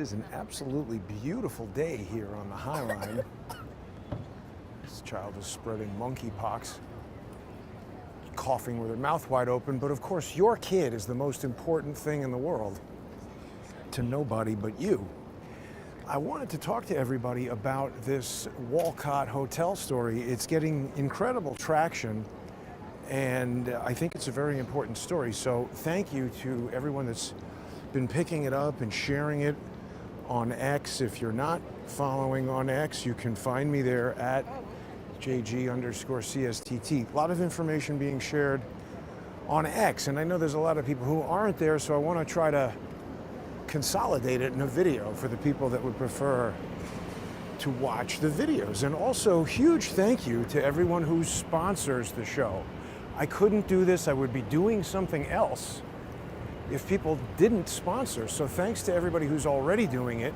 is an absolutely beautiful day here on the High Line. This child is spreading monkeypox, coughing with her mouth wide open, but of course your kid is the most important thing in the world to nobody but you. I wanted to talk to everybody about this Walcott Hotel story. It's getting incredible traction, and I think it's a very important story. So thank you to everyone that's been picking it up and sharing it on X. If you're not following on X, you can find me there at JG_CSTT. A lot of information being shared on X, and I know there's a lot of people who aren't there, so I want to try to consolidate it in a video for the people that would prefer to watch the videos. And also, huge thank you to everyone who sponsors the show. I couldn't do this, I would be doing something else if people didn't sponsor. So thanks to everybody who's already doing it,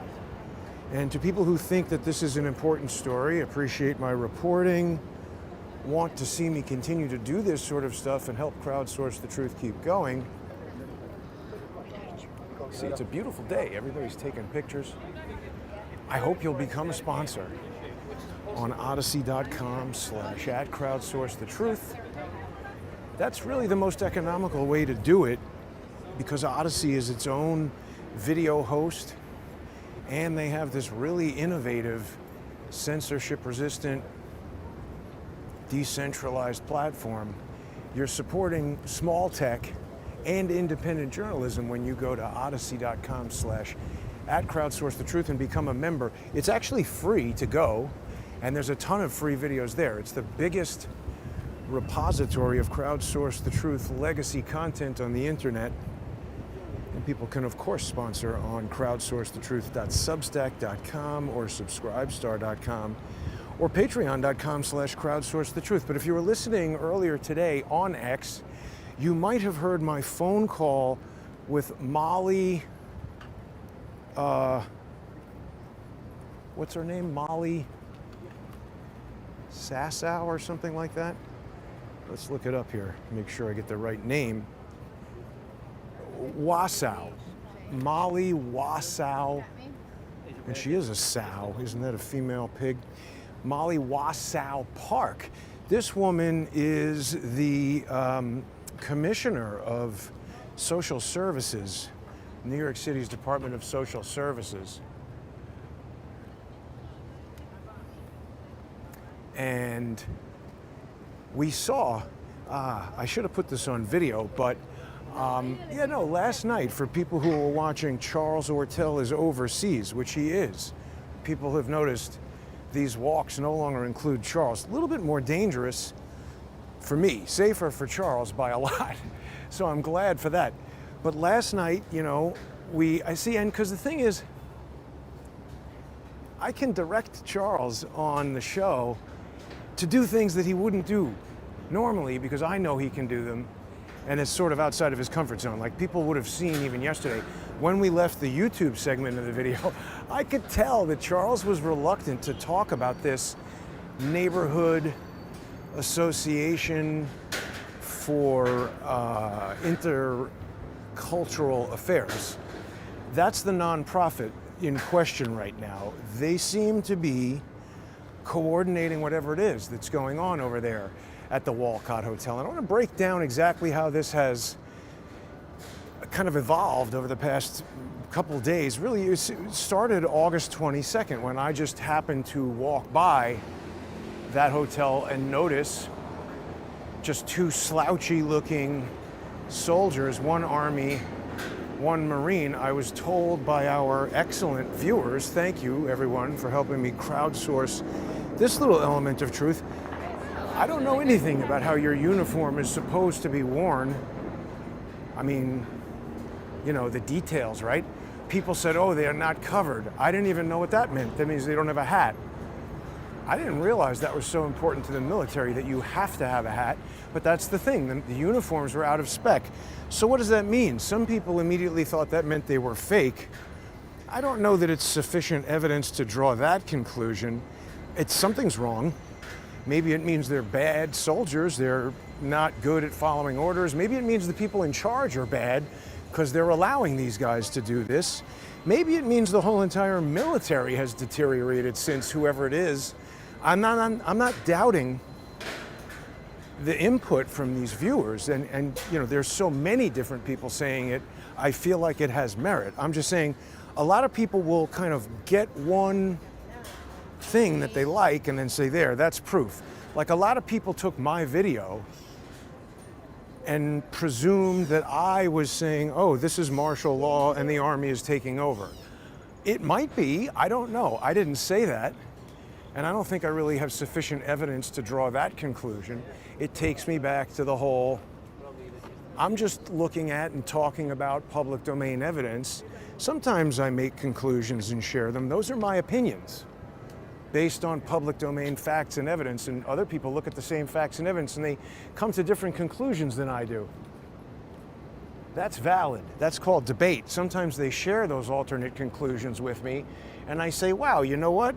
and to people who think that this is an important story, appreciate my reporting, want to see me continue to do this sort of stuff and help crowdsource the truth keep going. See, it's a beautiful day. Everybody's taking pictures. I hope you'll become a sponsor on odyssey.com/@crowdsourcethetruth. That's really the most economical way to do it, because Odyssey is its own video host, and they have this really innovative, censorship-resistant, decentralized platform. You're supporting small tech and independent journalism when you go to odyssey.com/@crowdsourcethetruth and become a member. It's actually free to go, and there's a ton of free videos there. It's the biggest repository of crowdsource the truth legacy content on the internet. And people can, of course, sponsor on crowdsourcethetruth.substack.com or subscribestar.com or patreon.com/crowdsourcethetruth. But if you were listening earlier today on X, you might have heard my phone call with Molly, what's her name? Molly Sassow or something like that? Let's look it up here, make sure I get the right name. Wassow, Molly Wassow, and she is a sow, isn't that a female pig? Molly Wassow Park. This woman is the Commissioner of Social Services, New York City's Department of Social Services. And we saw, I should have put this on video, but last night, for people who were watching, Charles Ortel is overseas, which he is. People have noticed these walks no longer include Charles. A little bit more dangerous for me, safer for Charles by a lot. So I'm glad for that. But last night, and because the thing is, I can direct Charles on the show to do things that he wouldn't do normally, because I know he can do them, and it's sort of outside of his comfort zone. Like people would have seen even yesterday, when we left the YouTube segment of the video, I could tell that Charles was reluctant to talk about this neighborhood association for intercultural affairs. That's the nonprofit in question right now. They seem to be coordinating whatever it is that's going on over there at the Walcott Hotel. And I want to break down exactly how this has kind of evolved over the past couple days. Really, it started August 22nd, when I just happened to walk by that hotel and notice just two slouchy looking soldiers, one Army, one Marine. I was told by our excellent viewers, thank you everyone for helping me crowdsource this little element of truth. I don't know anything about how your uniform is supposed to be worn. I mean, the details, right? People said, oh, they are not covered. I didn't even know what that meant. That means they don't have a hat. I didn't realize that was so important to the military, that you have to have a hat. But that's the thing, the uniforms were out of spec. So what does that mean? Some people immediately thought that meant they were fake. I don't know that it's sufficient evidence to draw that conclusion. Something's wrong. Maybe it means they're bad soldiers, they're not good at following orders. Maybe it means the people in charge are bad, because they're allowing these guys to do this. Maybe it means the whole entire military has deteriorated since whoever it is. I'm not doubting the input from these viewers, and you know, there's so many different people saying it. I feel like it has merit. I'm just saying a lot of people will kind of get one thing that they like and then say, there, that's proof. Like, a lot of people took my video and presumed that I was saying, oh, this is martial law and the army is taking over. It might be, I don't know. I didn't say that. And I don't think I really have sufficient evidence to draw that conclusion. It takes me back to the whole, I'm just looking at and talking about public domain evidence. Sometimes I make conclusions and share them. Those are my opinions based on public domain facts and evidence, and other people look at the same facts and evidence and they come to different conclusions than I do. That's valid. That's called debate. Sometimes they share those alternate conclusions with me and I say, wow, you know what?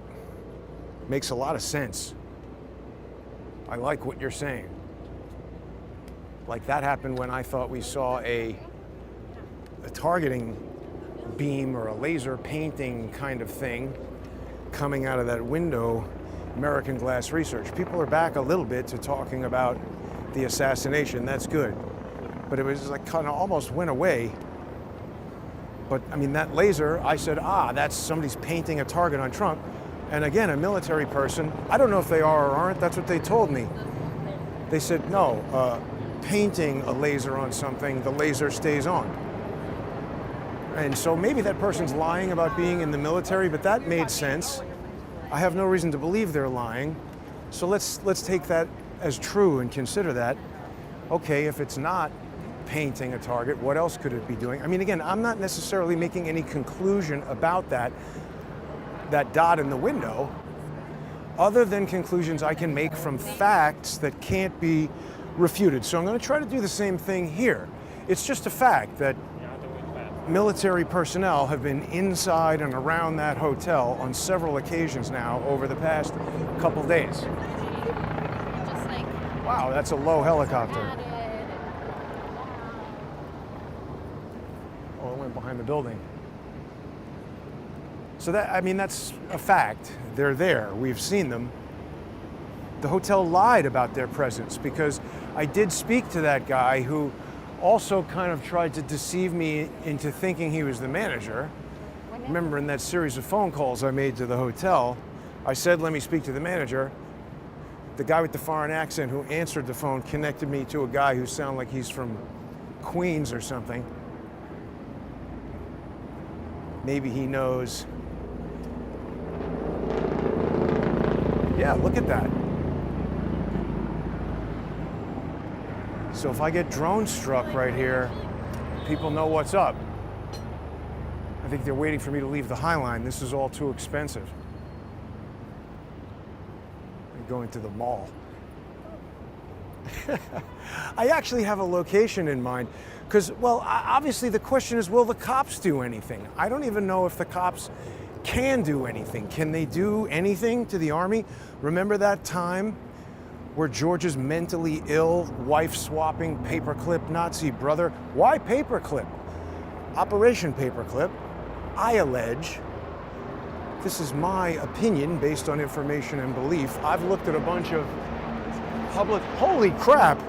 Makes a lot of sense. I like what you're saying. Like that happened when I thought we saw a targeting beam or a laser painting kind of thing coming out of that window, American Glass Research. People are back a little bit to talking about the assassination. That's good. But it was like kind of almost went away. But I mean, that laser, I said, that's somebody's painting a target on Trump. And again, a military person, I don't know if they are or aren't, that's what they told me. They said, no, painting a laser on something, the laser stays on. And so maybe that person's lying about being in the military, but that made sense. I have no reason to believe they're lying. So let's take that as true and consider that. Okay, if it's not painting a target, what else could it be doing? I mean, again, I'm not necessarily making any conclusion about that dot in the window, other than conclusions I can make from facts that can't be refuted. So I'm going to try to do the same thing here. It's just a fact that military personnel have been inside and around that hotel on several occasions now over the past couple days. Wow, that's a low helicopter. Oh, it went behind the building. So that, I mean, that's a fact. They're there. We've seen them. The hotel lied about their presence because I did speak to that guy who also kind of tried to deceive me into thinking he was the manager. Remember, in that series of phone calls I made to the hotel, I said, let me speak to the manager. The guy with the foreign accent who answered the phone connected me to a guy who sounded like he's from Queens or something. Maybe he knows. Yeah, look at that. So if I get drone struck right here, people know what's up. I think they're waiting for me to leave the High Line. This is all too expensive. I'm going to the mall. I actually have a location in mind because, well, obviously the question is, will the cops do anything? I don't even know if the cops can do anything. Can they do anything to the army? Remember that time where George's mentally ill, wife-swapping, paperclip Nazi brother? Why paperclip? Operation Paperclip, I allege, this is my opinion based on information and belief. I've looked at a bunch of public, holy crap.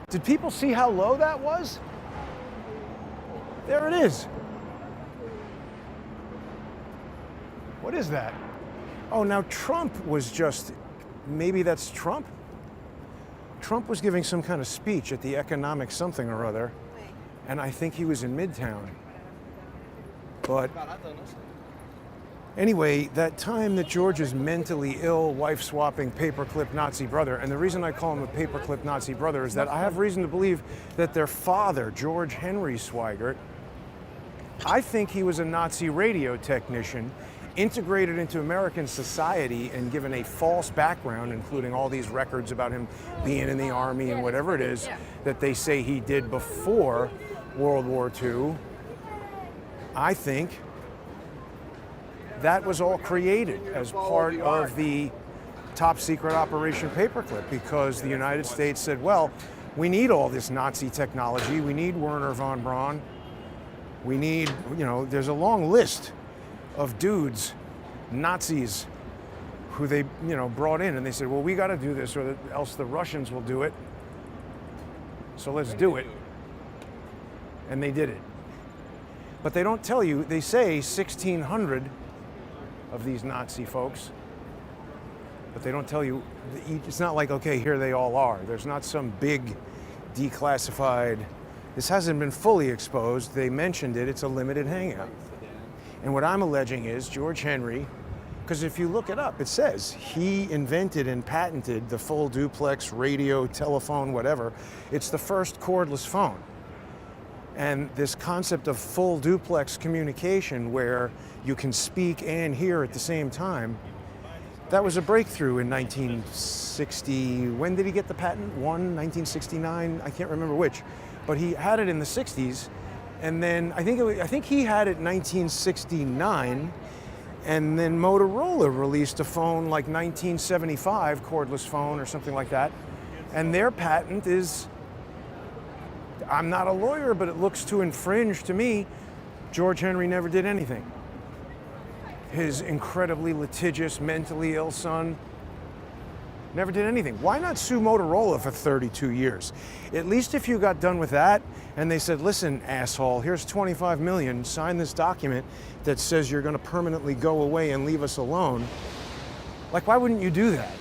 Did people see how low that was? There it is. What is that? Oh, now Trump was just, maybe that's Trump? Trump was giving some kind of speech at the economic something or other, and I think he was in Midtown. But anyway, that time that George's mentally ill, wife-swapping, paperclip Nazi brother, and the reason I call him a paperclip Nazi brother is that I have reason to believe that their father, George Henry Swigert, I think he was a Nazi radio technician, integrated into American society and given a false background, including all these records about him being in the army and whatever it is that they say he did before World War II. I think that was all created as part of the top secret Operation Paperclip because the United States said, well, We need all this Nazi technology. We need Werner von Braun. We need, there's a long list of dudes, Nazis, who they, brought in, and they said, well, we got to do this or else the Russians will do it. So let's do it. And they did it. But they don't tell you, they say 1,600 of these Nazi folks, but they don't tell you, it's not like, okay, here they all are. There's not some big declassified, this hasn't been fully exposed. They mentioned it, it's a limited hangout. And what I'm alleging is George Henry, because if you look it up, it says he invented and patented the full duplex radio, telephone, whatever. It's the first cordless phone. And this concept of full duplex communication where you can speak and hear at the same time, that was a breakthrough in 1960. When did he get the patent? 1969? I can't remember which. But he had it in the 60s. And then I think he had it in 1969. And then Motorola released a phone like 1975, cordless phone or something like that. And their patent is, I'm not a lawyer, but it looks to infringe to me. George Henry never did anything. His incredibly litigious, mentally ill son never did anything. Why not sue Motorola for 32 years? At least if you got done with that and they said, listen, asshole, here's 25 million, sign this document that says you're going to permanently go away and leave us alone. Like, why wouldn't you do that?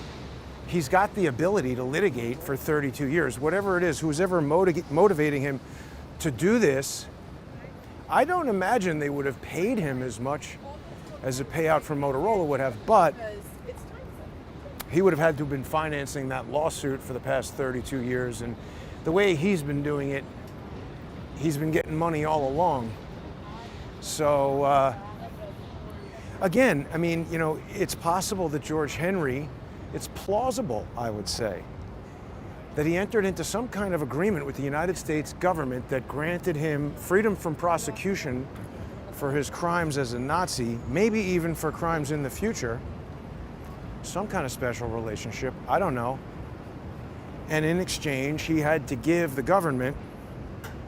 He's got the ability to litigate for 32 years. Whatever it is, who's ever motivating him to do this, I don't imagine they would have paid him as much as a payout from Motorola would have, but he would have had to have been financing that lawsuit for the past 32 years. And the way he's been doing it, he's been getting money all along. So, again, I mean, it's possible that George Henry, it's plausible, I would say, that he entered into some kind of agreement with the United States government that granted him freedom from prosecution for his crimes as a Nazi, maybe even for crimes in the future. Some kind of special relationship, I don't know. And in exchange, he had to give the government,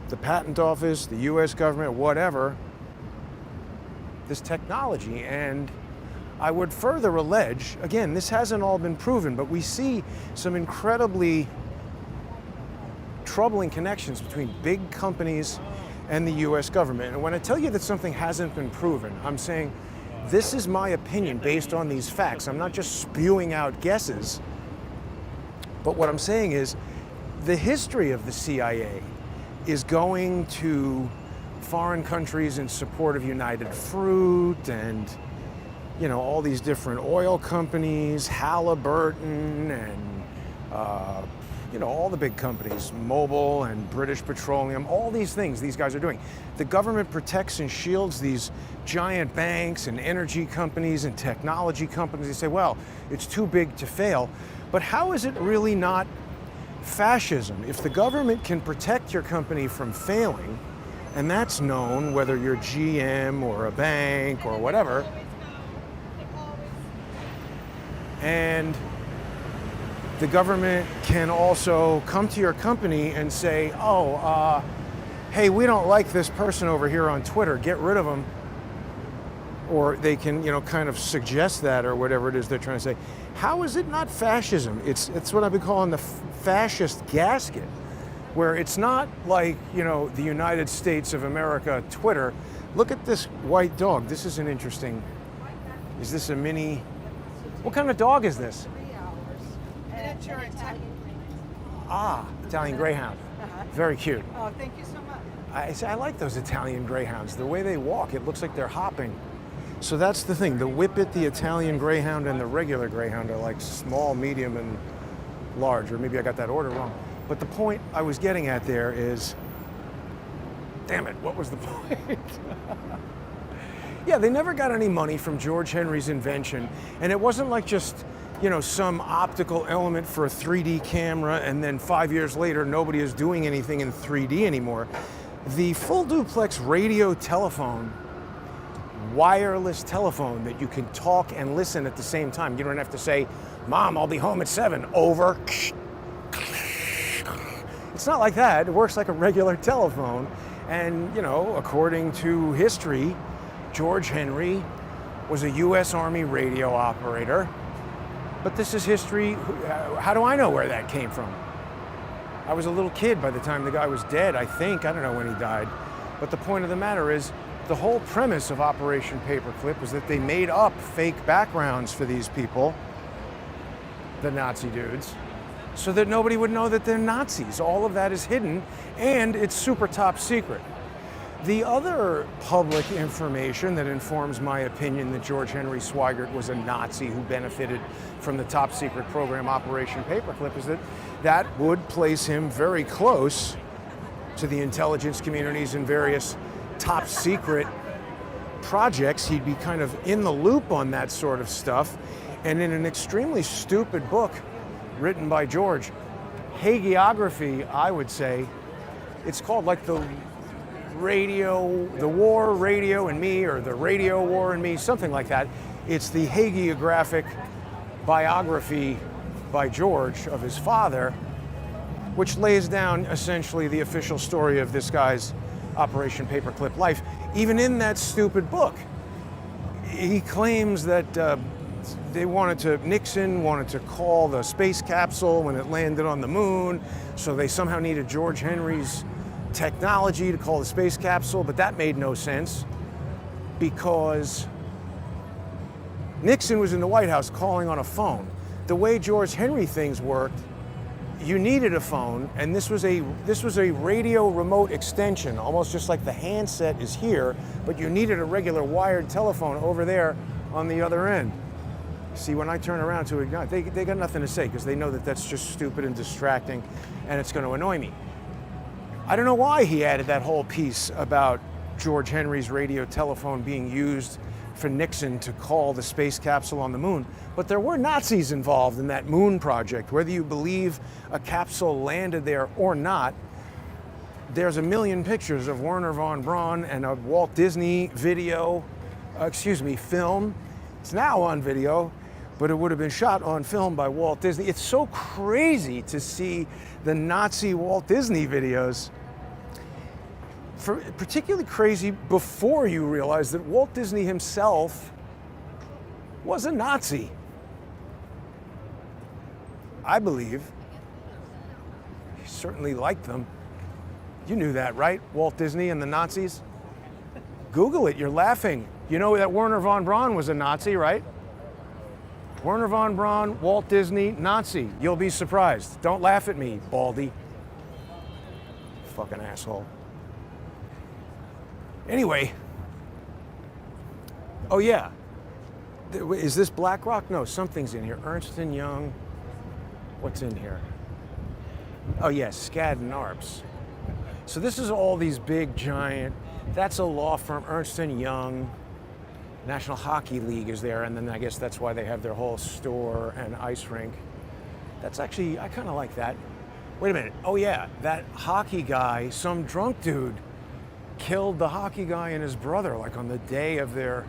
the patent office, the US government, whatever, this technology. And I would further allege, again, this hasn't all been proven, but we see some incredibly troubling connections between big companies and the US government. And when I tell you that something hasn't been proven, I'm saying this is my opinion based on these facts. I'm not just spewing out guesses, but what I'm saying is the history of the CIA is going to foreign countries in support of United Fruit and all these different oil companies, Halliburton and all the big companies, Mobil and British Petroleum, all these things these guys are doing. The government protects and shields these giant banks and energy companies and technology companies. They say, well, it's too big to fail. But how is it really not fascism? If the government can protect your company from failing, and that's known whether you're GM or a bank or whatever, and the government can also come to your company and say, hey, we don't like this person over here on Twitter, get rid of them. Or they can, kind of suggest that or whatever it is they're trying to say. How is it not fascism? It's what I've been calling the fascist gasket, where it's not like, the United States of America Twitter. Look at this white dog. This is an interesting, is this a mini, what kind of dog is this? Italian Greyhound. Very cute. Oh, thank you so much. I like those Italian Greyhounds. The way they walk, it looks like they're hopping. So that's the thing. The Whippet, the Italian Greyhound, and the regular Greyhound are like small, medium, and large. Or maybe I got that order wrong. But the point I was getting at there is, damn it, what was the point? Yeah, they never got any money from George Henry's invention. And it wasn't like just, some optical element for a 3D camera and then 5 years later nobody is doing anything in 3D anymore. The full duplex radio telephone, wireless telephone that you can talk and listen at the same time. You don't have to say, Mom, I'll be home at 7, over. It's not like that. It works like a regular telephone. And, according to history, George Henry was a U.S. Army radio operator. But this is history. How do I know where that came from? I was a little kid by the time the guy was dead, I think. I don't know when he died. But the point of the matter is, the whole premise of Operation Paperclip was that they made up fake backgrounds for these people, the Nazi dudes, so that nobody would know that they're Nazis. All of that is hidden, and it's super top secret. The other public information that informs my opinion that George Henry Swigert was a Nazi who benefited from the top secret program Operation Paperclip is that that would place him very close to the intelligence communities and various top secret projects. He'd be kind of in the loop on that sort of stuff. And in an extremely stupid book written by George, hagiography, I would say, it's called like the War, Radio, and Me, or the Radio War and Me, something like that. It's the hagiographic biography by George of his father, which lays down essentially the official story of this guy's Operation Paperclip life. Even in that stupid book, he claims that Nixon wanted to call the space capsule when it landed on the moon, so they somehow needed George Henry's technology to call the space capsule, but that made no sense because Nixon was in the White House calling on a phone. The way George Henry things worked, you needed a phone, and this was a radio remote extension, almost just like the handset is here, but you needed a regular wired telephone over there on the other end. See, when I turn around to ignite, they got nothing to say because they know that that's just stupid and distracting, and it's going to annoy me. I don't know why he added that whole piece about George Henry's radio telephone being used for Nixon to call the space capsule on the moon, but there were Nazis involved in that moon project. Whether you believe a capsule landed there or not, there's a million pictures of Wernher von Braun and a Walt Disney film. It's now on video, but it would have been shot on film by Walt Disney. It's so crazy to see the Nazi Walt Disney videos. Particularly crazy before you realize that Walt Disney himself was a Nazi. I believe. He certainly liked them. You knew that, right? Walt Disney and the Nazis? Google it, you're laughing. You know that Wernher von Braun was a Nazi, right? Wernher von Braun, Walt Disney, Nazi. You'll be surprised. Don't laugh at me, Baldy. Fucking asshole. Anyway. Oh yeah. Is this BlackRock? No, something's in here. Ernst & Young. What's in here? Oh yes, Skadden Arps. So this is all these big, giant, that's a law firm, Ernst & Young. National Hockey League is there, and then I guess that's why they have their whole store and ice rink. That's actually, I kind of like that. Wait a minute. Oh yeah, that hockey guy, some drunk dude killed the hockey guy and his brother like on the day of their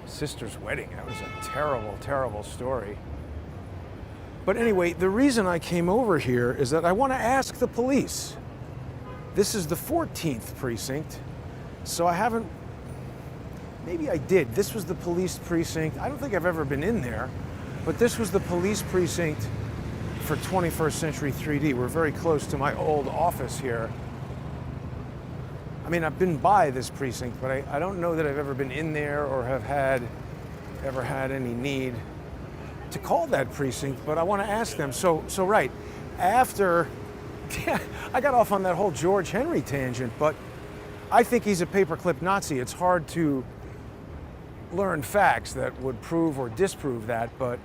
sister's wedding. That was a terrible, terrible story. But anyway, the reason I came over here is that I want to ask the police. This is the 14th precinct, so I haven't, maybe I did. This was the police precinct. I don't think I've ever been in there, but this was the police precinct for 21st Century 3D. We're very close to my old office here. I mean, I've been by this precinct, but I don't know that I've ever been in there or have ever had any need to call that precinct, but I want to ask them. So right, after, I got off on that whole George Henry tangent, but I think he's a paperclip Nazi. It's hard to learn facts that would prove or disprove that, but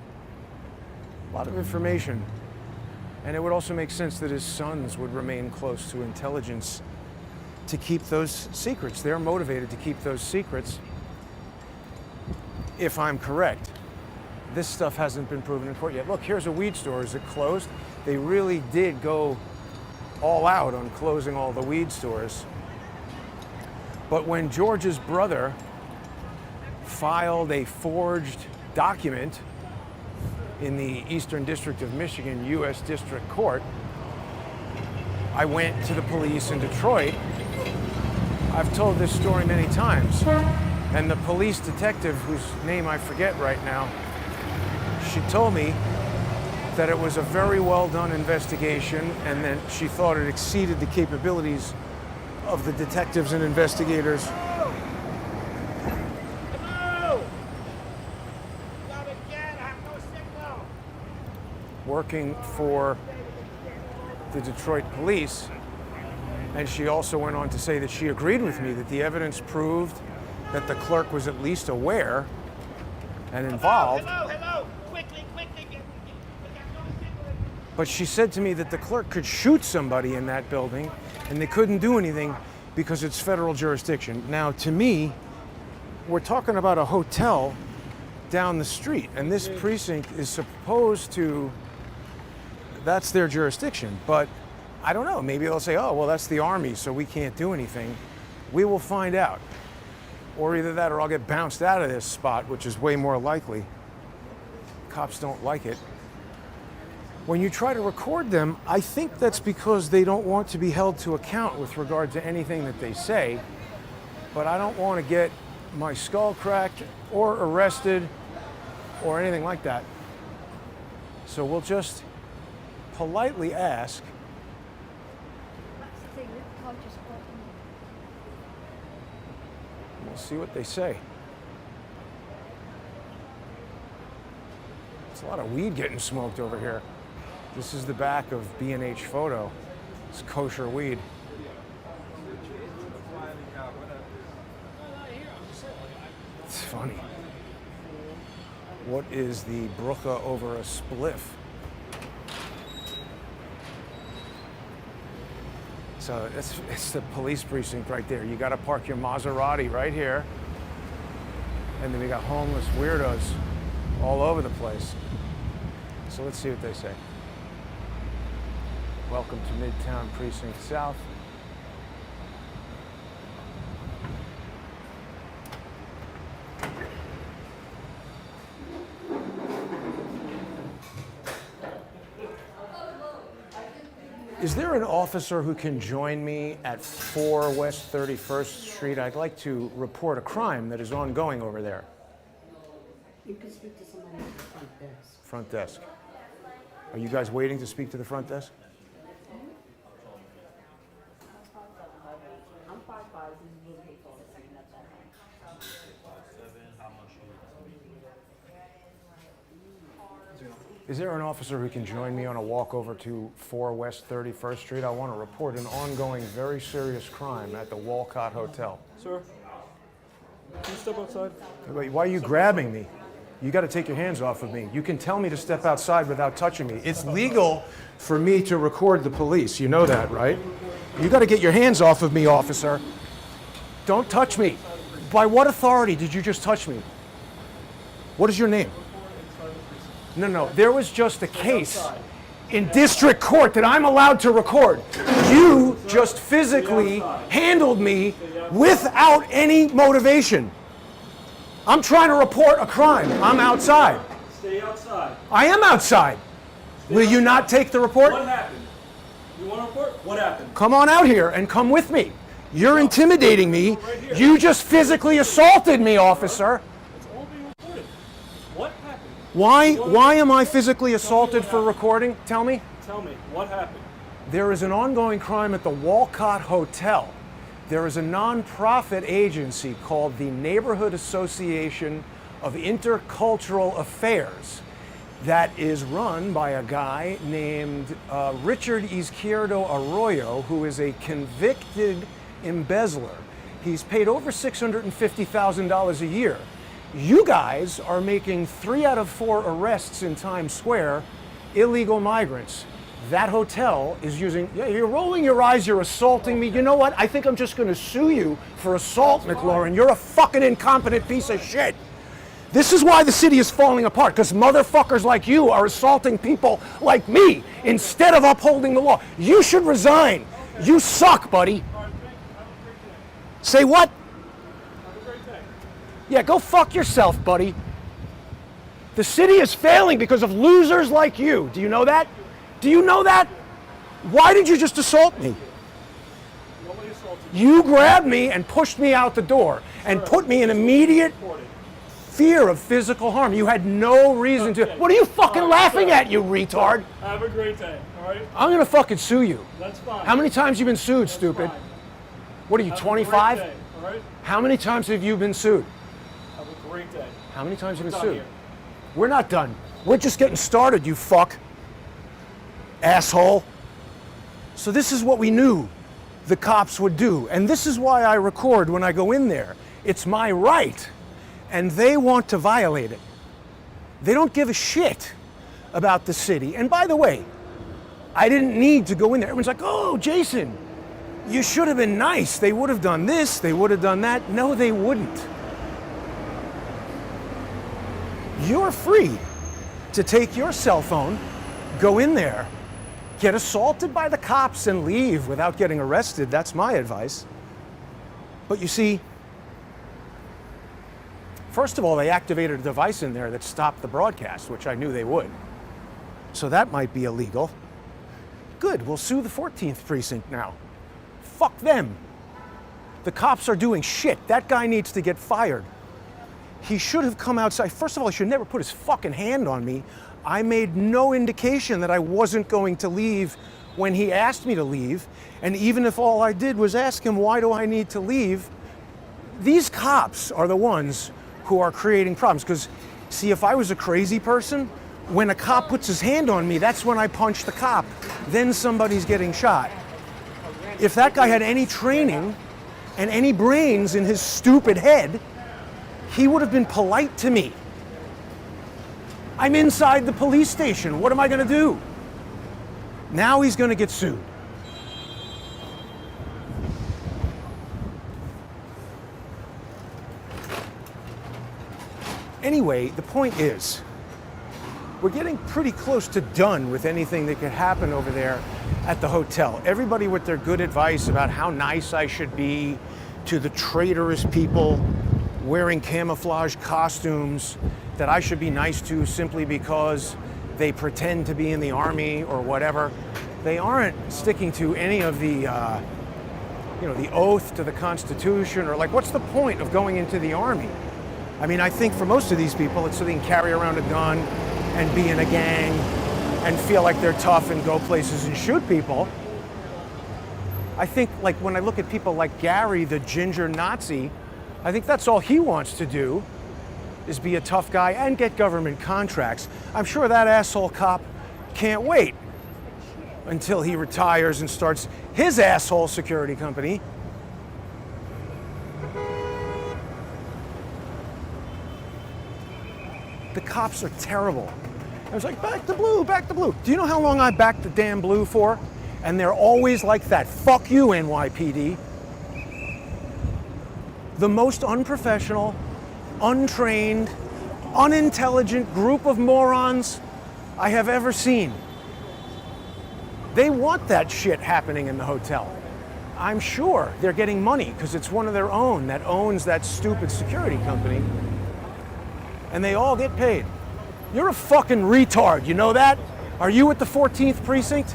a lot of information. And it would also make sense that his sons would remain close to intelligence to keep those secrets. They're motivated to keep those secrets, if I'm correct. This stuff hasn't been proven in court yet. Look, here's a weed store. Is it closed? They really did go all out on closing all the weed stores. But when George's brother filed a forged document in the Eastern District of Michigan, U.S. District Court, I went to the police in Detroit. I've told this story many times. And the police detective, whose name I forget right now, she told me that it was a very well done investigation and that she thought it exceeded the capabilities of the detectives and investigators. Working for the Detroit police. And she also went on to say that she agreed with me that the evidence proved that the clerk was at least aware and involved. Hello. Quickly. But she said to me that the clerk could shoot somebody in that building and they couldn't do anything because it's federal jurisdiction. Now, to me, we're talking about a hotel down the street, and this precinct is supposed to, that's their jurisdiction. But I don't know, maybe they'll say, oh, well, that's the Army, so we can't do anything. We will find out. Or either that or I'll get bounced out of this spot, which is way more likely. Cops don't like it. When you try to record them, I think that's because they don't want to be held to account with regard to anything that they say. But I don't want to get my skull cracked or arrested or anything like that. So we'll just politely ask. We'll see what they say. It's a lot of weed getting smoked over here. This is the back of B&H Photo. It's kosher weed. It's funny. What is the brucha over a spliff? So it's the police precinct right there. You got to park your Maserati right here. And then we got homeless weirdos all over the place. So let's see what they say. Welcome to Midtown Precinct South. Is there an officer who can join me at 4 West 31st Street? I'd like to report a crime that is ongoing over there. You can speak to somebody at the front desk. Front desk. Are you guys waiting to speak to the front desk? I'm 5'5", this is little people. Is there an officer who can join me on a walk over to 4 West 31st Street? I want to report an ongoing, very serious crime at the Walcott Hotel. Sir, can you step outside? Wait, why are you grabbing me? You got to take your hands off of me. You can tell me to step outside without touching me. It's legal for me to record the police. You know that, right? You got to get your hands off of me, officer. Don't touch me. By what authority did you just touch me? What is your name? No. There was just a case in district court that I'm allowed to record. You just physically handled me without any motivation. I'm trying to report a crime. I'm outside. Stay outside. I am outside. Will you not take the report? What happened? You want to report? What happened? Come on out here and come with me. You're intimidating me. You just physically assaulted me, officer. It's all being recorded. What happened? Why am I physically assaulted for recording? Tell me. Tell me, what happened? There is an ongoing crime at the Walcott Hotel. There is a nonprofit agency called the Neighborhood Association of Intercultural Affairs that is run by a guy named Richard Izquierdo Arroyo, who is a convicted embezzler. He's paid over $650,000 a year. You guys are making 3 out of 4 arrests in Times Square, illegal migrants. That hotel is using, yeah, you're rolling your eyes, you're assaulting me. You know what? I think I'm just going to sue you for assault, McLaurin. You're a fucking incompetent piece of shit. This is why the city is falling apart, because motherfuckers like you are assaulting people like me instead of upholding the law. You should resign. You suck, buddy. Say what? Yeah, go fuck yourself, buddy. The city is failing because of losers like you. Do you know that? Do you know that? Why did you just assault me? Nobody assaulted you. You grabbed me and pushed me out the door and put me in immediate Reported. fear of physical harm. You had no reason to. Okay. What are you fucking All right, laughing sir. at, you retard? Have a great day, all right? I'm gonna fucking sue you. That's fine. How many times you been sued, That's stupid? fine. What are you, Have a 25? great day, all right? How many times have you been sued? Have a great day. How many times have you been Done sued? here. We're not done. We're just getting started, you fuck. Asshole. So this is what we knew the cops would do. And this is why I record when I go in there. It's my right. And they want to violate it. They don't give a shit about the city. And by the way, I didn't need to go in there. Everyone's like, oh, Jason, you should have been nice. They would have done this, they would have done that. No, they wouldn't. You're free to take your cell phone, go in there, get assaulted by the cops and leave without getting arrested. That's my advice. But you see, first of all, they activated a device in there that stopped the broadcast, which I knew they would. So that might be illegal. Good, we'll sue the 14th precinct now. Fuck them. The cops are doing shit. That guy needs to get fired. He should have come outside. First of all, he should never put his fucking hand on me. I made no indication that I wasn't going to leave when he asked me to leave. And even if all I did was ask him, why do I need to leave? These cops are the ones who are creating problems. Because, see, if I was a crazy person, when a cop puts his hand on me, that's when I punch the cop. Then somebody's getting shot. If that guy had any training and any brains in his stupid head, he would have been polite to me. I'm inside the police station. What am I going to do? Now he's going to get sued. Anyway, the point is, we're getting pretty close to done with anything that could happen over there at the hotel. Everybody with their good advice about how nice I should be to the traitorous people wearing camouflage costumes that I should be nice to simply because they pretend to be in the army or whatever. They aren't sticking to any of the, the oath to the Constitution, or like, what's the point of going into the army? I mean, I think for most of these people, it's so they can carry around a gun and be in a gang and feel like they're tough and go places and shoot people. I think, like, when I look at people like Gary, the ginger Nazi, I think that's all he wants to do is be a tough guy and get government contracts. I'm sure that asshole cop can't wait until he retires and starts his asshole security company. The cops are terrible. I was like, back the blue, back the blue. Do you know how long I backed the damn blue for? And they're always like that. Fuck you, NYPD. The most unprofessional, untrained, unintelligent group of morons I have ever seen. They want that shit happening in the hotel. I'm sure they're getting money because it's one of their own that owns that stupid security company. And they all get paid. You're a fucking retard, you know that? Are you at the 14th precinct?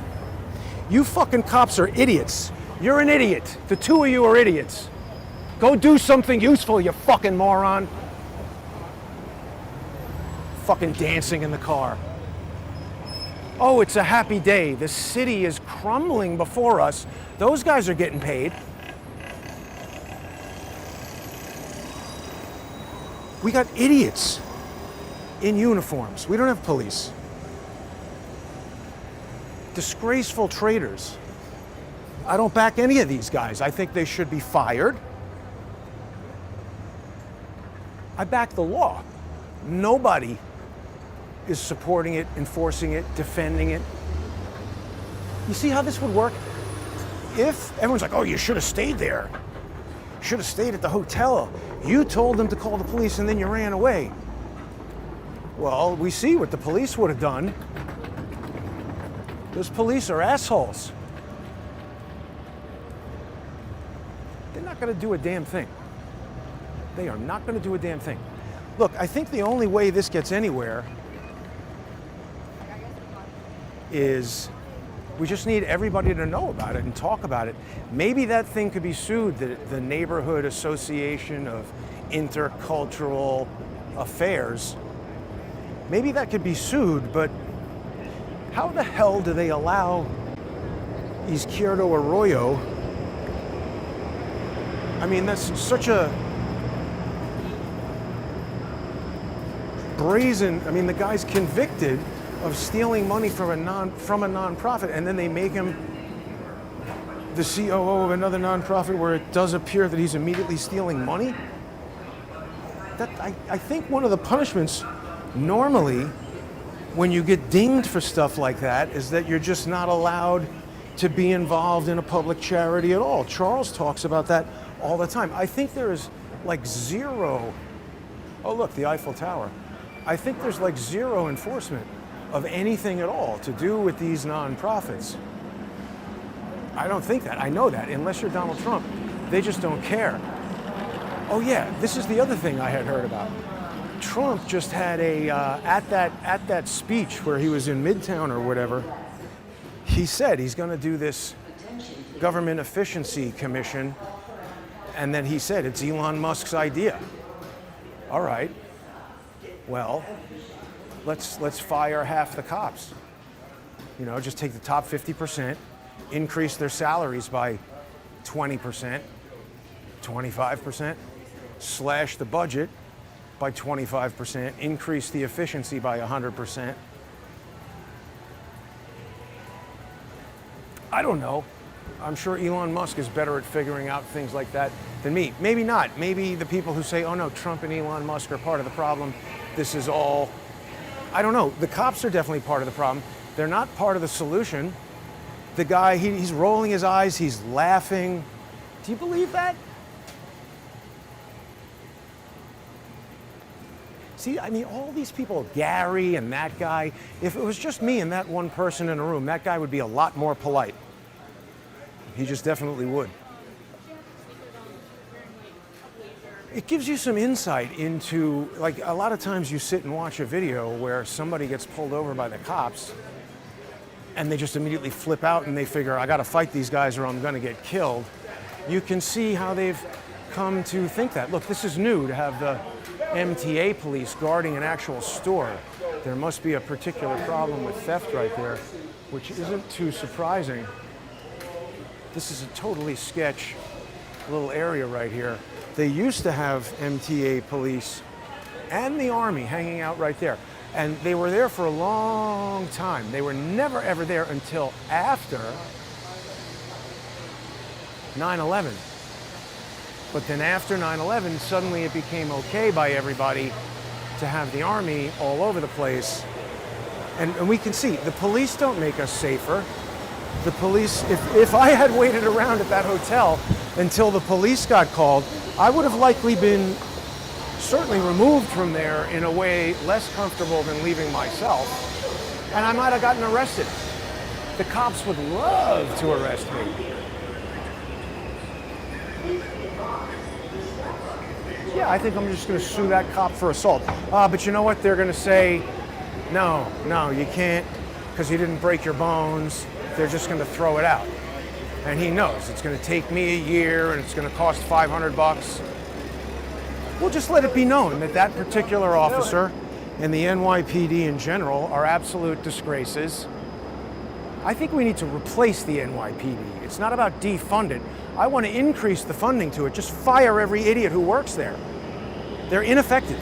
You fucking cops are idiots. You're an idiot. The two of you are idiots. Go do something useful, you fucking moron. Fucking dancing in the car. Oh, it's a happy day. The city is crumbling before us. Those guys are getting paid. We got idiots in uniforms. We don't have police. Disgraceful traitors. I don't back any of these guys. I think they should be fired. I back the law. Nobody is supporting it, enforcing it, defending it. You see how this would work? If everyone's like, oh, you should have stayed there. Should have stayed at the hotel. You told them to call the police and then you ran away. Well, we see what the police would have done. Those police are assholes. They're not going to do a damn thing. They are not going to do a damn thing. Look, I think the only way this gets anywhere is We just need everybody to know about it and talk about it. Maybe that thing could be sued, the Neighborhood Association of Intercultural Affairs. Maybe that could be sued, but how the hell do they allow Izquierdo Arroyo? I mean, that's such a brazen, I mean, the guy's convicted of stealing money from a nonprofit, and then they make him the COO of another nonprofit where it does appear that he's immediately stealing money. I think one of the punishments normally when you get dinged for stuff like that is that you're just not allowed to be involved in a public charity at all. Charles talks about that all the time. I think there is like zero, oh look, the Eiffel Tower. I think there's like zero enforcement of anything at all to do with these nonprofits. I don't think that. I know that. Unless you're Donald Trump, they just don't care. Oh yeah, this is the other thing I had heard about. Trump just had a at that speech where he was in Midtown or whatever. He said he's going to do this government efficiency commission, and then he said it's Elon Musk's idea. All right. Well, let's fire half the cops. You know, just take the top 50%, increase their salaries by 20%, 25%, slash the budget by 25%, increase the efficiency by 100%. I don't know. I'm sure Elon Musk is better at figuring out things like that than me. Maybe not. Maybe the people who say, oh no, Trump and Elon Musk are part of the problem. This is all, I don't know. The cops are definitely part of the problem. They're not part of the solution. The guy, he's rolling his eyes, he's laughing. Do you believe that? See, I mean, all these people, Gary and that guy, if it was just me and that one person in a room, that guy would be a lot more polite. He just definitely would. It gives you some insight into, like, a lot of times you sit and watch a video where somebody gets pulled over by the cops and they just immediately flip out and they figure, I gotta fight these guys or I'm gonna get killed. You can see how they've come to think that. Look, this is new to have the MTA police guarding an actual store. There must be a particular problem with theft right there, which isn't too surprising. This is a totally sketch little area right here. They used to have MTA police and the Army hanging out right there. And they were there for a long time. They were never ever there until after 9/11. But then after 9/11, suddenly it became okay by everybody to have the Army all over the place. And we can see, the police don't make us safer. The police, if I had waited around at that hotel until the police got called, I would have likely been certainly removed from there in a way less comfortable than leaving myself. And I might have gotten arrested. The cops would love to arrest me. Yeah, I think I'm just going to sue that cop for assault. But you know what? They're going to say, no, you can't, because you didn't break your bones. They're just going to throw it out. And he knows it's going to take me a year and it's going to cost $500. We'll just let it be known that that particular officer and the NYPD in general are absolute disgraces. I think we need to replace the NYPD. It's not about defund it. I want to increase the funding to it. Just fire every idiot who works there. They're ineffective.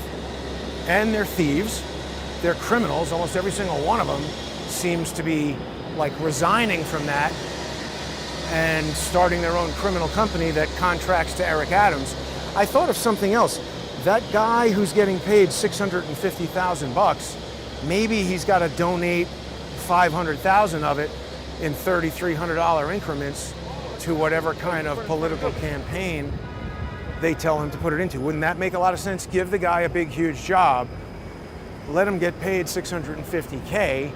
And they're thieves. They're criminals. Almost every single one of them seems to be like resigning from that and starting their own criminal company that contracts to Eric Adams. I thought of something else. That guy who's getting paid $650,000, maybe he's got to donate 500,000 of it in $3,300 increments to whatever kind of political campaign they tell him to put it into. Wouldn't that make a lot of sense? Give the guy a big, huge job, let him get paid $650K.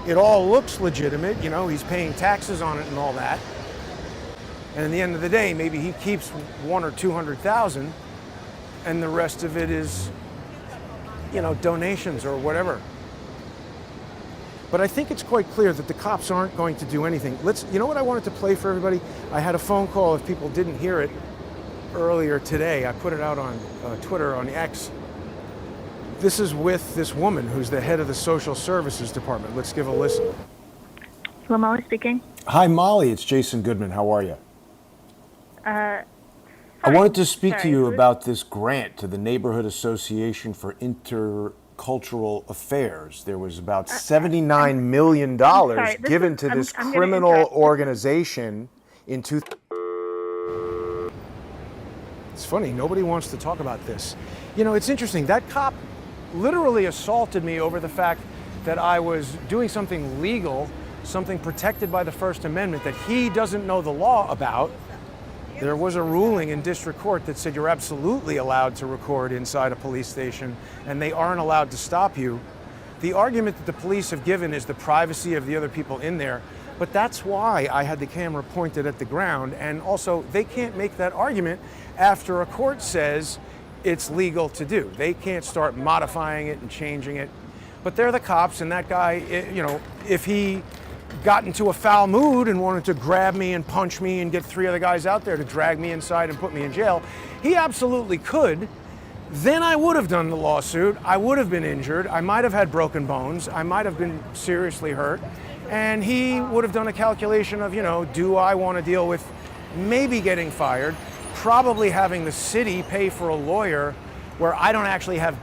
It all looks legitimate, you know, he's paying taxes on it and all that. And at the end of the day, maybe he keeps 100,000 or 200,000 and the rest of it is, you know, donations or whatever. But I think it's quite clear that the cops aren't going to do anything. You know what I wanted to play for everybody? I had a phone call, if people didn't hear it earlier today. I put it out on Twitter, on X. This is with this woman who's the head of the social services department. Let's give a listen. Hello, Molly speaking. Hi, Molly. It's Jason Goodman. How are you? I wanted to speak to you about this grant to the Neighborhood Association for Intercultural Affairs. There was about $79 million given to this criminal organization in It's funny, nobody wants to talk about this. You know, it's interesting. That cop literally assaulted me over the fact that I was doing something legal, something protected by the First Amendment that he doesn't know the law about. There was a ruling in district court that said you're absolutely allowed to record inside a police station and they aren't allowed to stop you. The argument that the police have given is the privacy of the other people in there, but that's why I had the camera pointed at the ground, and also they can't make that argument after a court says it's legal to do. They can't start modifying it and changing it, but they're the cops, and that guy, you know, if he got into a foul mood and wanted to grab me and punch me and get 3 other guys out there to drag me inside and put me in jail, he absolutely could. Then I would have done the lawsuit. I would have been injured. I might have had broken bones. I might have been seriously hurt. And he would have done a calculation of, you know, do I want to deal with maybe getting fired, probably having the city pay for a lawyer where I don't actually have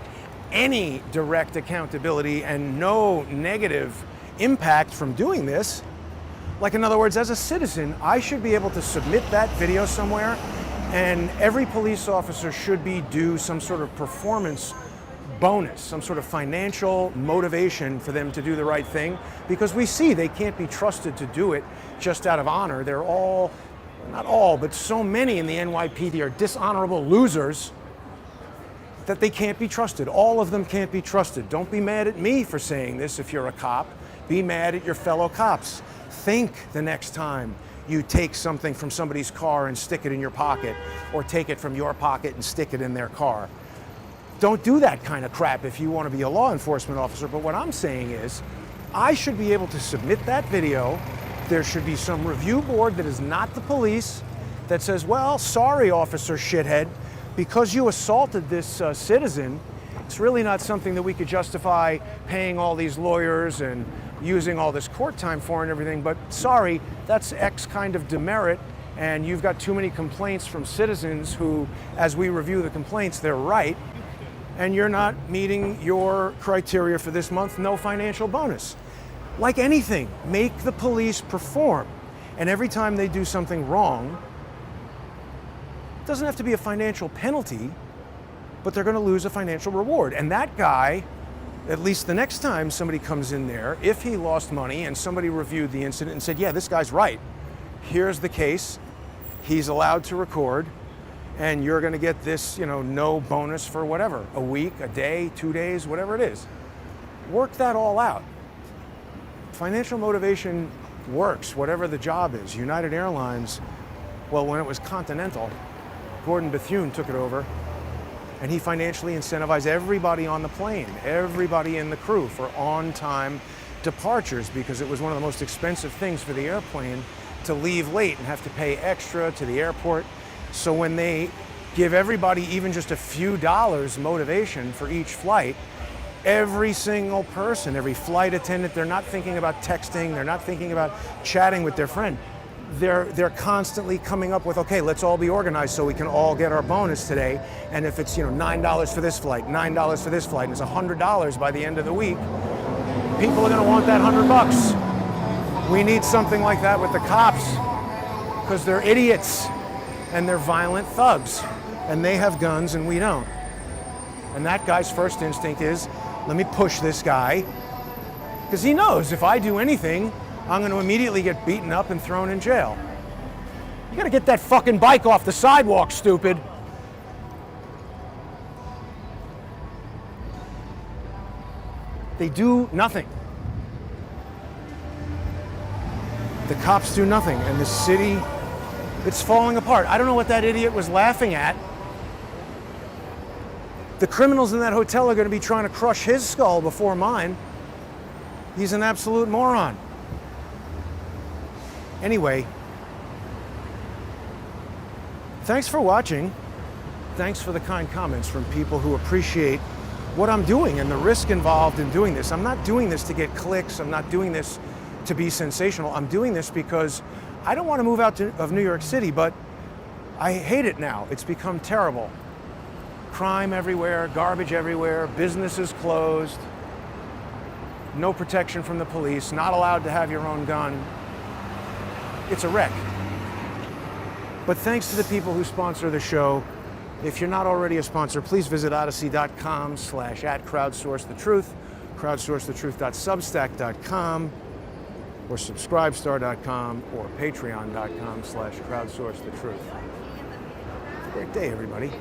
any direct accountability and no negative impact from doing this. Like, in other words, as a citizen, I should be able to submit that video somewhere, and every police officer should be due some sort of performance bonus, some sort of financial motivation for them to do the right thing, because we see they can't be trusted to do it just out of honor. They're all, not all, but so many in the NYPD are dishonorable losers that they can't be trusted. All of them can't be trusted. Don't be mad at me for saying this if you're a cop. Be mad at your fellow cops. Think the next time you take something from somebody's car and stick it in your pocket, or take it from your pocket and stick it in their car. Don't do that kind of crap if you want to be a law enforcement officer. But what I'm saying is, I should be able to submit that video. There should be some review board that is not the police that says, well, sorry, officer shithead, because you assaulted this citizen, it's really not something that we could justify paying all these lawyers and using all this court time for and everything, but sorry, that's X kind of demerit, and you've got too many complaints from citizens who, as we review the complaints, they're right, and you're not meeting your criteria for this month, no financial bonus. Like anything, make the police perform, and every time they do something wrong, it doesn't have to be a financial penalty, but they're going to lose a financial reward. And that guy, at least the next time somebody comes in there, if he lost money and somebody reviewed the incident and said, yeah, this guy's right, here's the case, he's allowed to record, and you're going to get this, you know, no bonus for whatever, a week, a day, 2 days, whatever it is. Work that all out. Financial motivation works, whatever the job is. United Airlines, well, when it was Continental, Gordon Bethune took it over, and he financially incentivized everybody on the plane, everybody in the crew, for on-time departures, because it was one of the most expensive things for the airplane to leave late and have to pay extra to the airport. So when they give everybody even just a few dollars motivation for each flight, every single person, every flight attendant, they're not thinking about texting, they're not thinking about chatting with their friend. They're constantly coming up with, okay, let's all be organized so we can all get our bonus today. And if it's, you know, $9 for this flight, $9 for this flight, and it's $100 by the end of the week, people are going to want that $100. We need something like that with the cops, because they're idiots and they're violent thugs, and they have guns and we don't. And that guy's first instinct is, let me push this guy, because he knows if I do anything, I'm going to immediately get beaten up and thrown in jail. You got to get that fucking bike off the sidewalk, stupid. They do nothing. The cops do nothing, and the city, it's falling apart. I don't know what that idiot was laughing at. The criminals in that hotel are going to be trying to crush his skull before mine. He's an absolute moron. Anyway, thanks for watching. Thanks for the kind comments from people who appreciate what I'm doing and the risk involved in doing this. I'm not doing this to get clicks. I'm not doing this to be sensational. I'm doing this because I don't want to move out of New York City, but I hate it now. It's become terrible. Crime everywhere, garbage everywhere, businesses closed, no protection from the police, not allowed to have your own gun. It's a wreck. But thanks to the people who sponsor the show. If you're not already a sponsor, please visit odyssey.com/@crowdsourcethetruth, crowdsourcethetruth.substack.com, or subscribestar.com, or patreon.com/crowdsourcethetruth. Great day, everybody.